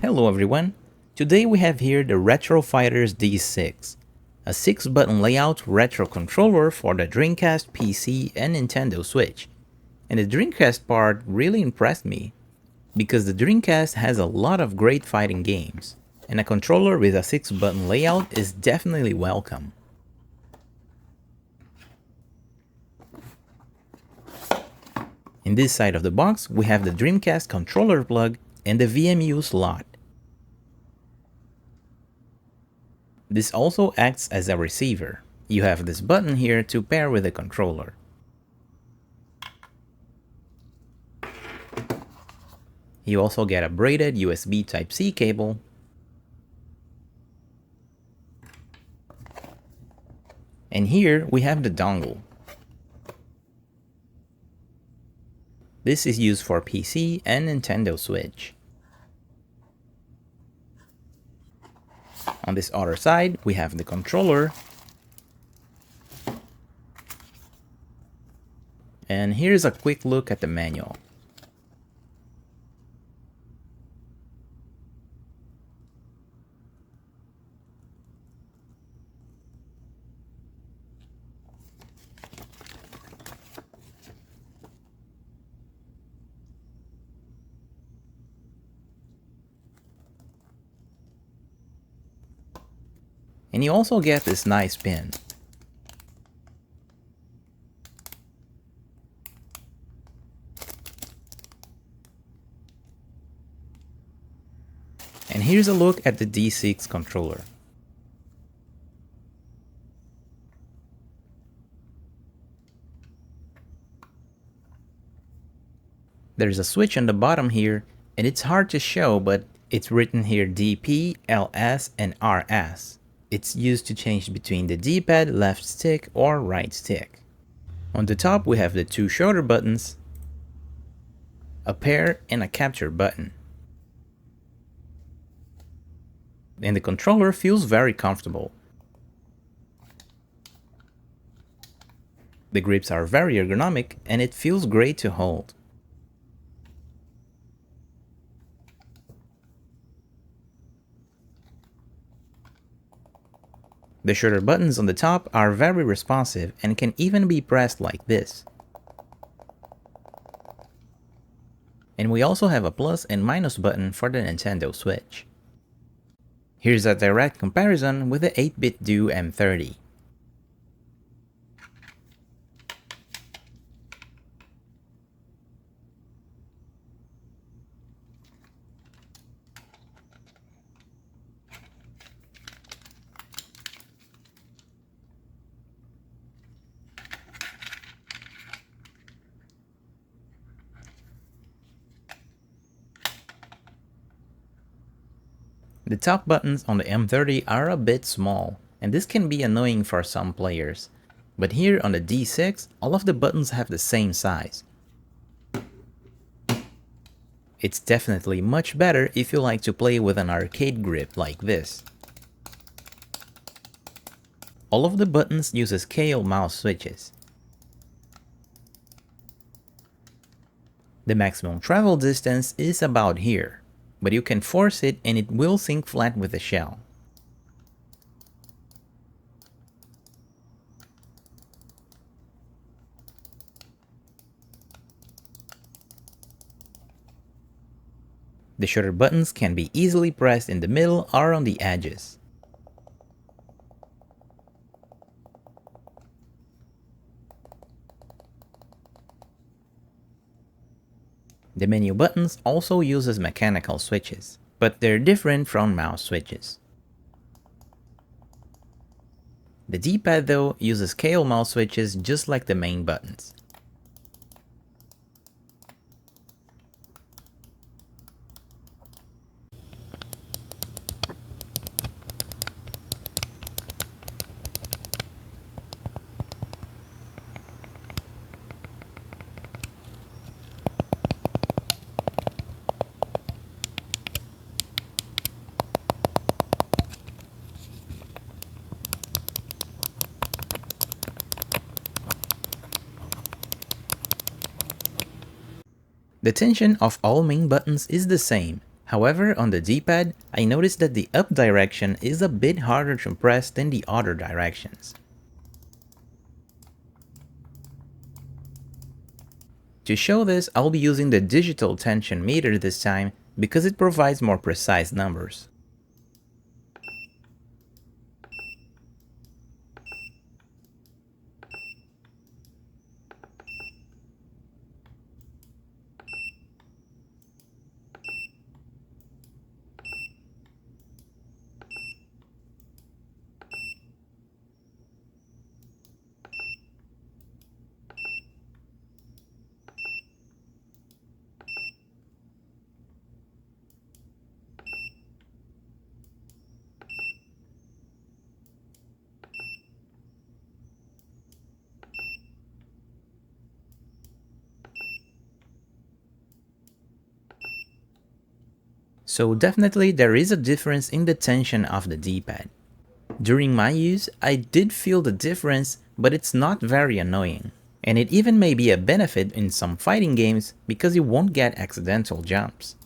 Hello everyone! Today we have here the Retrofighters D6, a 6-button layout retro controller for the Dreamcast PC and Nintendo Switch. And the Dreamcast part really impressed me, because the Dreamcast has a lot of great fighting games, and a controller with a 6-button layout is definitely welcome. In this side of the box, we have the Dreamcast controller plug and the VMU slot. This also acts as a receiver. You have this button here to pair with the controller. You also get a braided USB Type-C cable, and here we have the dongle. This is used for PC and Nintendo Switch. On this other side, we have the controller. And here's a quick look at the manual. And you also get this nice pin. And here's a look at the D6 controller. There's a switch on the bottom here, and it's hard to show, but it's written here DP, LS, and RS. It's used to change between the D-pad left stick or right stick. On the top we have the two shoulder buttons, a pair, and a capture button. And the controller feels very comfortable. The grips are very ergonomic and it feels great to hold. The shoulder buttons on the top are very responsive and can even be pressed like this. And we also have a plus and minus button for the Nintendo Switch. Here's a direct comparison with the 8-bit Do M30. The top buttons on the M30 are a bit small, and this can be annoying for some players. But here on the D6, all of the buttons have the same size. It's definitely much better if you like to play with an arcade grip like this. All of the buttons use scale mouse switches. The maximum travel distance is about here, but you can force it and it will sink flat with the shell. The shoulder buttons can be easily pressed in the middle or on the edges. The menu buttons also uses mechanical switches, but they're different from mouse switches. The D-pad though uses scale mouse switches just like the main buttons. The tension of all main buttons is the same, However, on the D-pad, I noticed that the up direction is a bit harder to press than the other directions. To show this, I'll be using the digital tension meter this time because it provides more precise numbers. So definitely there is a difference in the tension of the D-pad. During my use, I did feel the difference, but it's not very annoying. And it even may be a benefit in some fighting games because you won't get accidental jumps.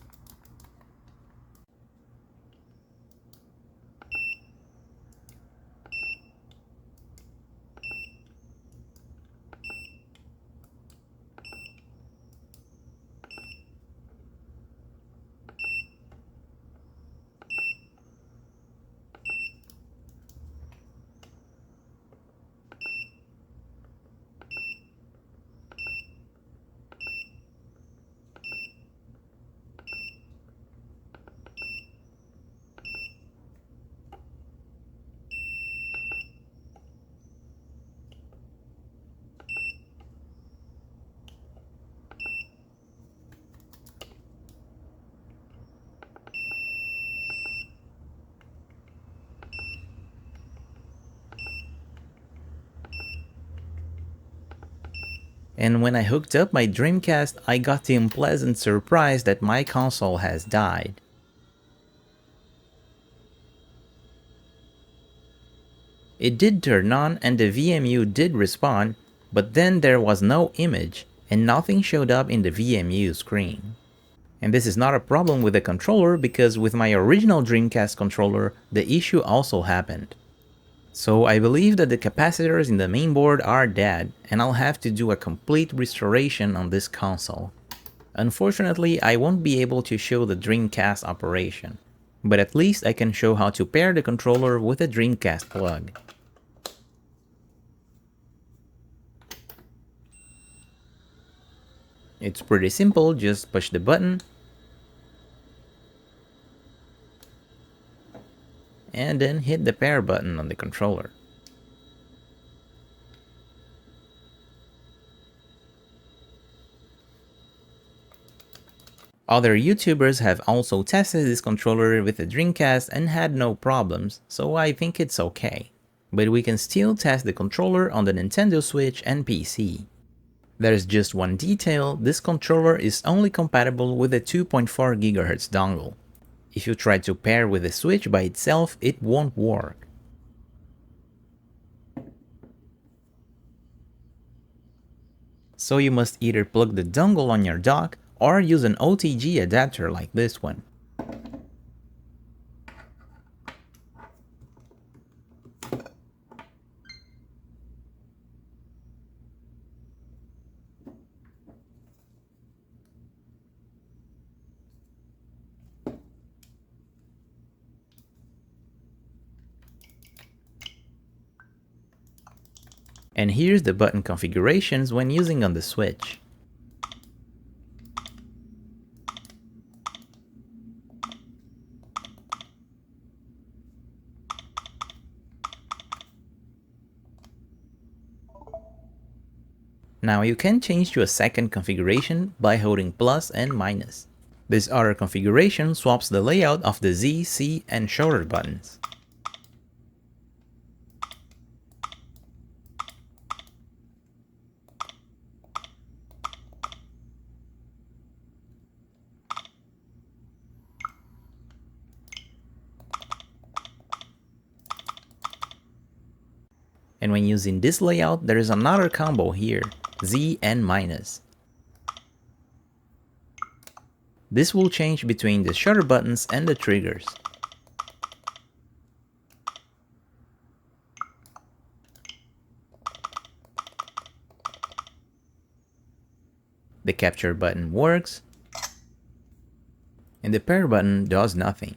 And when I hooked up my Dreamcast, I got the unpleasant surprise that my console has died. It did turn on and the VMU did respond, but then there was no image and nothing showed up in the VMU screen. And this is not a problem with the controller because with my original Dreamcast controller, the issue also happened. So I believe that the capacitors in the mainboard are dead and I'll have to do a complete restoration on this console. Unfortunately, I won't be able to show the Dreamcast operation, but at least I can show how to pair the controller with a Dreamcast plug. It's pretty simple, just push the button and then hit the pair button on the controller. Other YouTubers have also tested this controller with the Dreamcast and had no problems, so I think it's okay. But we can still test the controller on the Nintendo Switch and PC. There's just one detail, this controller is only compatible with a 2.4 GHz dongle. If you try to pair with the Switch by itself, it won't work. So you must either plug the dongle on your dock or use an OTG adapter like this one. And here's the button configurations when using on the Switch. Now you can change to a second configuration by holding plus and minus. This other configuration swaps the layout of the Z, C, and shoulder buttons. And when using this layout, there is another combo here, Z and minus. This will change between the shutter buttons and the triggers. The capture button works, and the pair button does nothing.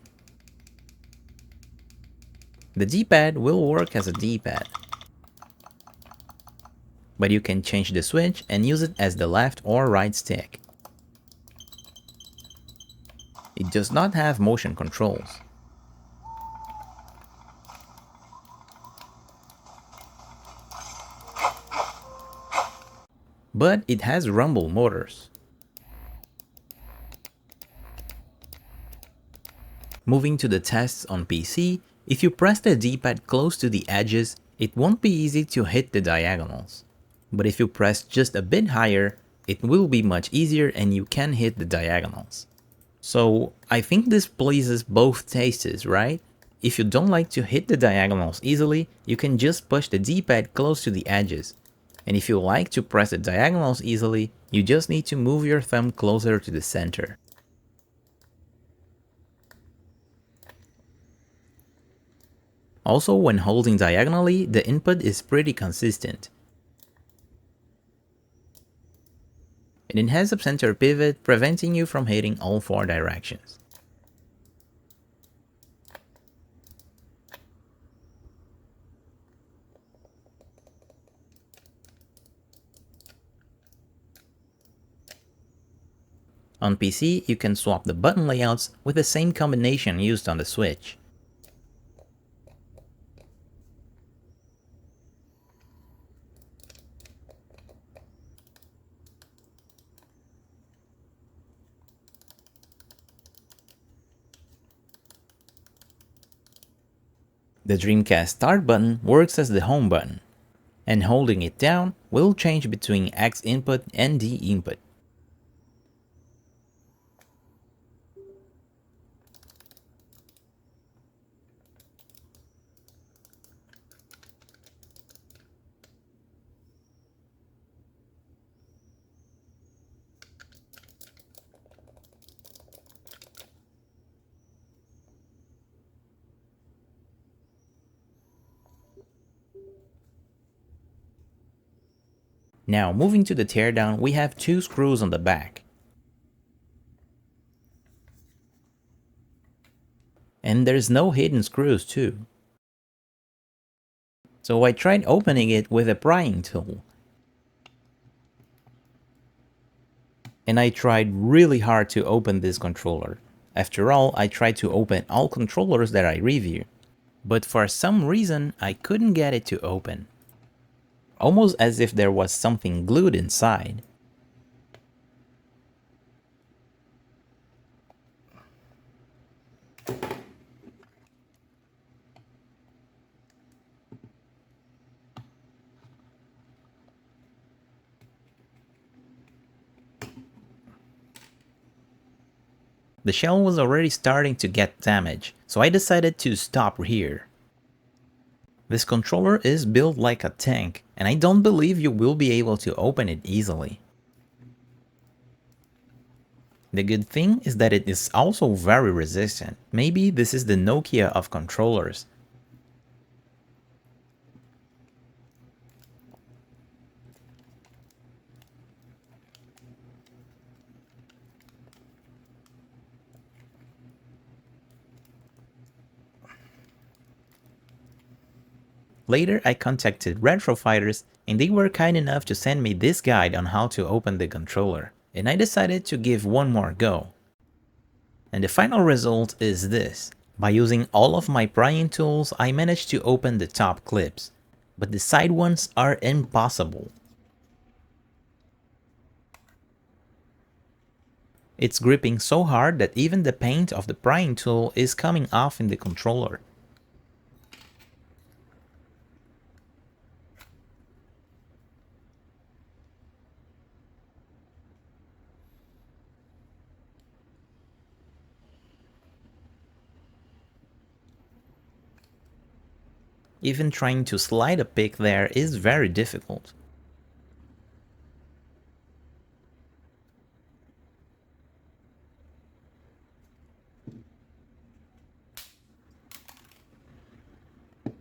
The D-pad will work as a D-pad, but you can change the switch and use it as the left or right stick. It does not have motion controls. But it has rumble motors. Moving to the tests on PC, if you press the D-pad close to the edges, it won't be easy to hit the diagonals. But if you press just a bit higher, it will be much easier and you can hit the diagonals. So I think this pleases both tastes, right? If you don't like to hit the diagonals easily, you can just push the D-pad close to the edges. And if you like to press the diagonals easily, you just need to move your thumb closer to the center. Also, when holding diagonally, the input is pretty consistent. And it has a center pivot, preventing you from hitting all 4 directions. On PC, you can swap the button layouts with the same combination used on the Switch. The Dreamcast Start button works as the home button, and holding it down will change between X input and D input. Now, moving to the teardown, we have 2 screws on the back. And there's no hidden screws too. So I tried opening it with a prying tool. And I tried really hard to open this controller. After all, I tried to open all controllers that I review. But for some reason, I couldn't get it to open. Almost as if there was something glued inside. The shell was already starting to get damaged, so I decided to stop here. This controller is built like a tank, and I don't believe you will be able to open it easily. The good thing is that it is also very resistant. Maybe this is the Nokia of controllers. Later, I contacted Retrofighters, and they were kind enough to send me this guide on how to open the controller, and I decided to give one more go. And the final result is this. By using all of my prying tools, I managed to open the top clips, but the side ones are impossible. It's gripping so hard that even the paint of the prying tool is coming off in the controller. Even trying to slide a pick there is very difficult.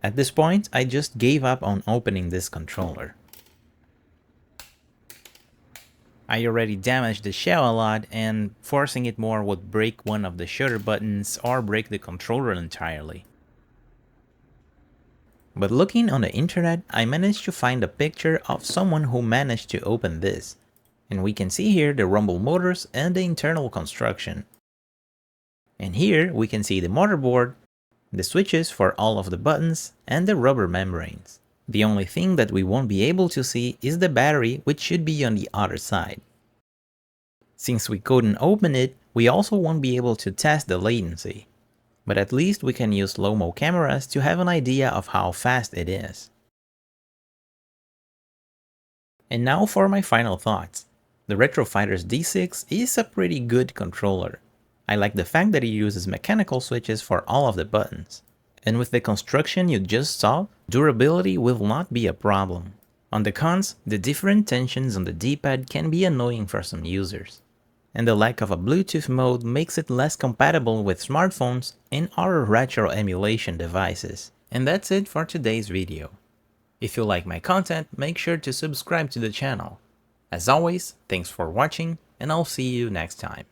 At this point, I just gave up on opening this controller. I already damaged the shell a lot, and forcing it more would break one of the shutter buttons or break the controller entirely. But looking on the internet, I managed to find a picture of someone who managed to open this. And we can see here the rumble motors and the internal construction. And here we can see the motherboard, the switches for all of the buttons, and the rubber membranes. The only thing that we won't be able to see is the battery, which should be on the other side. Since we couldn't open it, we also won't be able to test the latency. But at least we can use slow-mo cameras to have an idea of how fast it is. And now for my final thoughts. The Retrofighters D6 is a pretty good controller. I like the fact that it uses mechanical switches for all of the buttons. And with the construction you just saw, durability will not be a problem. On the cons, the different tensions on the D-pad can be annoying for some users. And the lack of a Bluetooth mode makes it less compatible with smartphones and other retro emulation devices. And that's it for today's video. If you like my content, make sure to subscribe to the channel. As always, thanks for watching, and I'll see you next time.